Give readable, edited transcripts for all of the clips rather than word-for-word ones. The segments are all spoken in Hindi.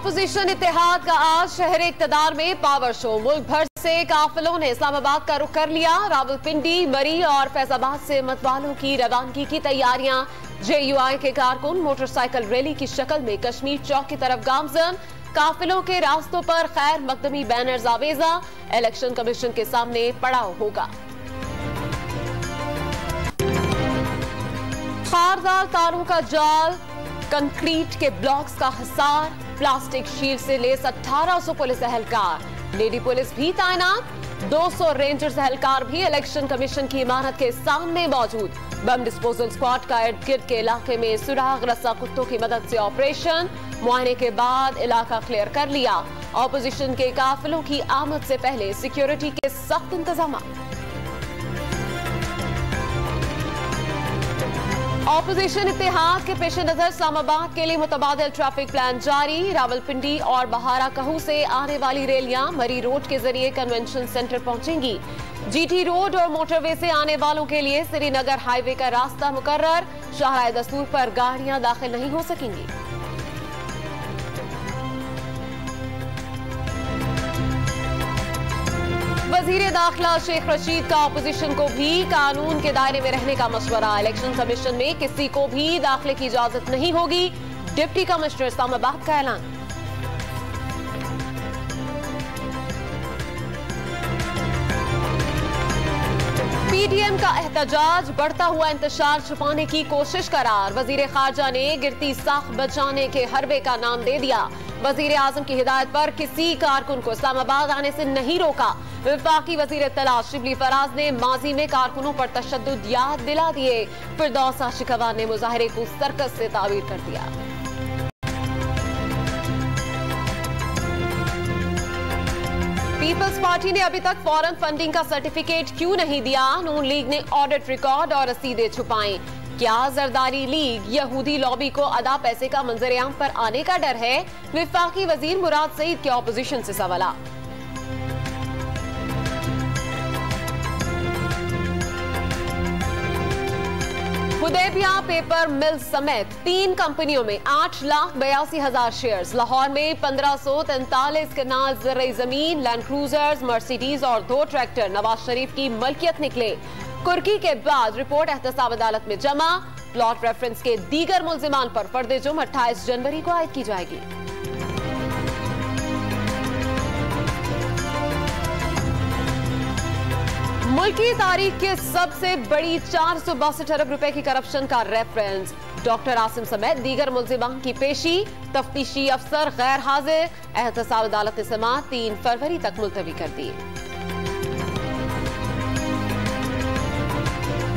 ऑपोजिशन इत्तेहाद का आज शहर इक्तदार में पावर शो। मुल्क भर से काफिलों ने इस्लामाबाद का रुख कर लिया। रावलपिंडी, मरी और फैजाबाद से मतवालों की रवानगी की तैयारियां। JUI के कारकुन मोटरसाइकिल रैली की शक्ल में कश्मीर चौक की तरफ गामजन। काफिलों के रास्तों पर खैर मकदमी बैनर्स आवेजा। इलेक्शन कमीशन के सामने पड़ाव होगा। खारदार तारों का जाल, कंक्रीट के ब्लॉक्स का हिसार, प्लास्टिक शील्ड से लेस 1800 पुलिस एहलकार, लेडी पुलिस भी तैनात। 200 रेंजर्स एहलकार भी इलेक्शन कमीशन की इमारत के सामने मौजूद। बम डिस्पोजल स्क्वाड का इर्द गिर्द के इलाके में सुराग रस्सा कुत्तों की मदद से ऑपरेशन। मुआयने के बाद इलाका क्लियर कर लिया। ऑपोजिशन के काफिलों की आमद से पहले सिक्योरिटी के सख्त इंतजाम। ऑपोजिशन इत्तेहाद के पेश नजर इस्लामाबाद के लिए मुतबादिल ट्रैफिक प्लान जारी। रावलपिंडी और बहारा कहू से आने वाली रैलियां मरी रोड के जरिए कन्वेंशन सेंटर पहुंचेंगी। GT रोड और मोटरवे से आने वालों के लिए श्रीनगर हाईवे का रास्ता मुकर्रर। शाहराह दस्तूर पर गाड़ियां दाखिल नहीं हो सकेंगी। वजीर दाखिला शेख रशीद का ऑपोजिशन को भी कानून के दायरे में रहने का मशवरा। इलेक्शन कमीशन में किसी को भी दाखिले की इजाजत नहीं होगी। डिप्टी कमिश्नर इस्लामाबाद का ऐलान। PDM का एहतजाज, बढ़ता हुआ इंतशार छुपाने की कोशिश करार। वजीर खारजा ने गिरती साख बचाने के हरबे का नाम दे दिया। वजीर आजम की हिदायत पर किसी कारकुन को इस्लामाबाद आने से नहीं रोका। वफाकी वजीर इत्तला शिबली फराज ने माजी में कारकुनों पर तशद्दुद याद दिला दिए। फिरदौस आशिकवान ने मुजाहरे को सर्कस से ताबीर कर दिया। पीपल्स पार्टी ने अभी तक फॉरेन फंडिंग का सर्टिफिकेट क्यों नहीं दिया? नून लीग ने ऑडिट रिकॉर्ड और रसीदें छुपाई। क्या जरदारी लीग यहूदी लॉबी को अदा पैसे का मंजरेआम पर आने का डर है? वफाकी वजीर मुराद सईद के ऑपोजिशन से सवाल। हुदैबिया पेपर मिल समेत 3 कंपनियों में 8,82,000 शेयर्स। लाहौर में 1543 कनाल ज़रई जमीन, लैंड क्रूजर्स, मर्सिडीज और 2 ट्रैक्टर नवाज शरीफ की मलकियत निकले। कुर्की के बाद रिपोर्ट एहतसाब अदालत में जमा। प्लॉट रेफरेंस के दीगर मुल्जिमान पर फर्द जुर्म 28 जनवरी को आयद की जाएगी। मुल्क की तारीख के सबसे बड़ी 462 अरब रुपए की करप्शन का रेफरेंस। डॉक्टर आसिम समेत दीगर मुल्जिमान की पेशी। तफ्तीशी अफसर गैर हाजिर। एहतसाब अदालत ने समाअत 3 फरवरी तक मुलतवी कर दी।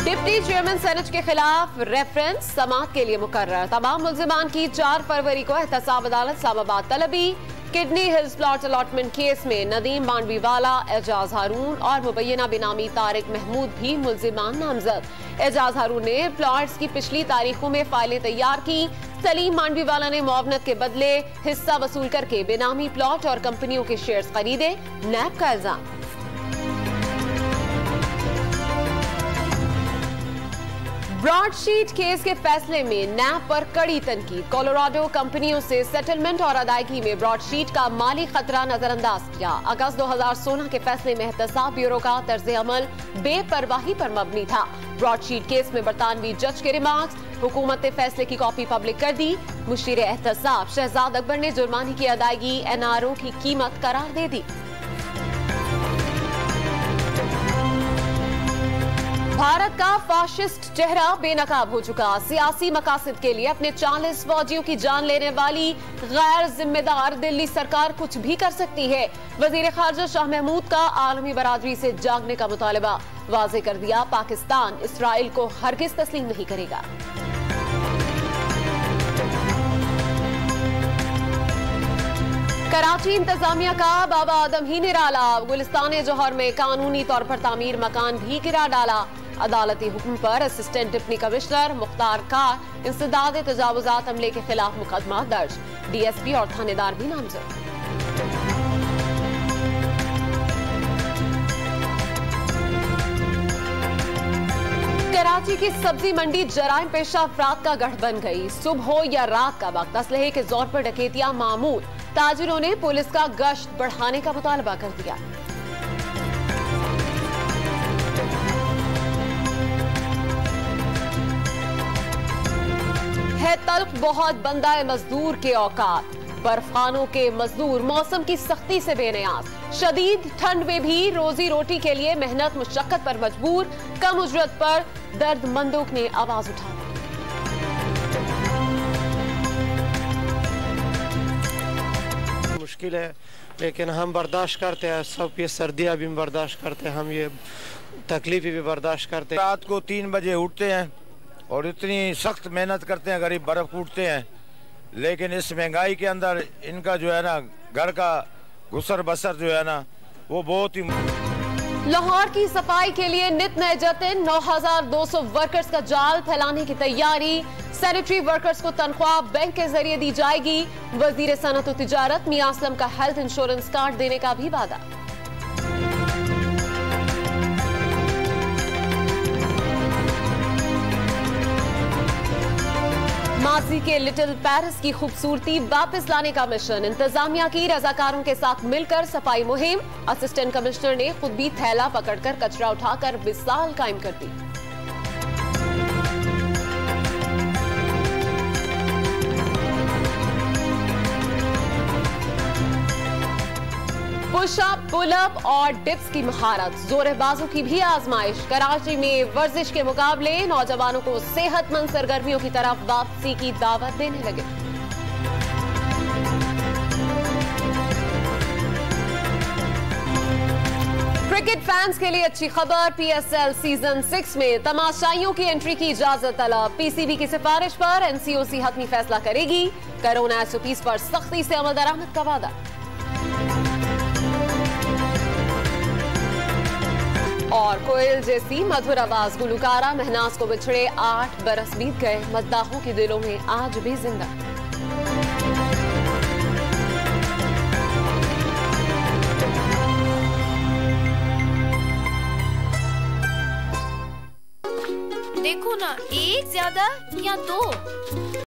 डिप्टी चेयरमैन सेनेट के खिलाफ रेफरेंस समाअत के लिए मुकर्रर। तमाम मुल्जिमान की 4 फरवरी को एहतसाब अदालत इस्लामाबाद तलबी। Kidney hills plot allotment case में नदीम मांडवीवाला, एजाज हारून और मुबैना बिनामी तारिक महमूद भी मुल्जिमान नामजद। एजाज हारून ने प्लॉट्स की पिछली तारीखों में फाइलें तैयार की। सलीम मांडवीवाला ने मुआवनत के बदले हिस्सा वसूल करके बेनामी प्लॉट और कंपनियों के शेयर्स खरीदे। नैब का इल्जाम। ब्रॉडशीट केस के फैसले में नैब पर कड़ी तनकीद। कोलोराडो कंपनियों से सेटलमेंट और अदायगी में ब्रॉडशीट का माली खतरा नजरअंदाज किया। अगस्त 2016 के फैसले में एहतसाब ब्यूरो का तर्ज अमल बेपरवाही पर मबनी था। ब्रॉडशीट केस में बरतानवी जज के रिमार्क्स। हुकूमत ने फैसले की कॉपी पब्लिक कर दी। मुशीर एहतसाब शहजाद अकबर ने जुर्माने की अदायगी NRO की कीमत करार दे दी। भारत का फाशिस्ट चेहरा बेनकाब हो चुका। सियासी मकासद के लिए अपने 40 फौजियों की जान लेने वाली गैर जिम्मेदार दिल्ली सरकार कुछ भी कर सकती है। वजीर खारजा शाह महमूद का आलमी बरादरी से जागने का मुतालबा। वाजे कर दिया, पाकिस्तान इसराइल को हरगिज तस्लीम नहीं करेगा। कराची इंतजामिया का बाबा आदम ही निराला। गुलिस्तान जौहर में कानूनी तौर पर तामीर मकान भी गिरा डाला। अदालती हुक्म पर असिस्टेंट डिप्टी कमिश्नर मुख्तार कार इंसदाद तजावुजात अमले के खिलाफ मुकदमा दर्ज। DSP और थानेदार भी नामजद। कराची की सब्जी मंडी जराइम पेशा अफराद का गढ़ बन गई। सुबह हो या रात का वक्त असलहे के जोर पर डकैतियां मामूल। ताजिरों ने पुलिस का गश्त बढ़ाने का मुतालबा कर दिया। है तल्ख बहुत बंदा मजदूर के औकात। बर्फखानों के मजदूर मौसम की सख्ती से बेनियाज। शदीद ठंड में भी रोजी रोटी के लिए मेहनत मुशक्कत पर मजबूर। कम उजरत पर दर्दमंदों ने आवाज उठाई। मुश्किल है लेकिन हम बर्दाश्त करते हैं। सब ये सर्दियाँ भी बर्दाश्त करते हैं, हम ये तकलीफें भी बर्दाश्त करते हैं। रात को 3 बजे उठते हैं और इतनी सख्त मेहनत करते हैं, गरीब बर्फ कूटते हैं, लेकिन इस महंगाई के अंदर इनका जो है ना घर का गुसर बसर जो है ना वो बहुत ही। लाहौर की सफाई के लिए नित नए जतन। 9200 वर्कर्स का जाल फैलाने की तैयारी। सैनिटरी वर्कर्स को तनख्वाह बैंक के जरिए दी जाएगी। वजीर सनत और तिजारत मियां असलम का हेल्थ इंश्योरेंस कार्ड देने का भी वादा। माजी के लिटिल पेरिस की खूबसूरती वापस लाने का मिशन। इंतजामिया की रजाकारों के साथ मिलकर सफाई मुहिम। असिस्टेंट कमिश्नर ने खुद भी थैला पकड़कर कचरा उठाकर मिसाल कायम कर दी। पुशअप, पुलअप और डिप्स की महारत। जोरेबाजों की भी आजमाइश। कराची में वर्जिश के मुकाबले नौजवानों को सेहतमंद सरगर्मियों की तरफ वापसी की दावत देने लगे। क्रिकेट फैंस के लिए अच्छी खबर। PSL सीजन 6 में तमाशाइयों की एंट्री की इजाजत तलब। PCB की सिफारिश पर NCOC हतमी फैसला करेगी। कोरोना SOPs पर सख्ती से अमल दरामद का वादा। और कोयल जैसी मधुर आवाज गुलकारा महनाज को बिछड़े 8 बरस बीत गए। मद्दाहों के दिलों में आज भी जिंदा। देखो ना, एक ज्यादा या 2।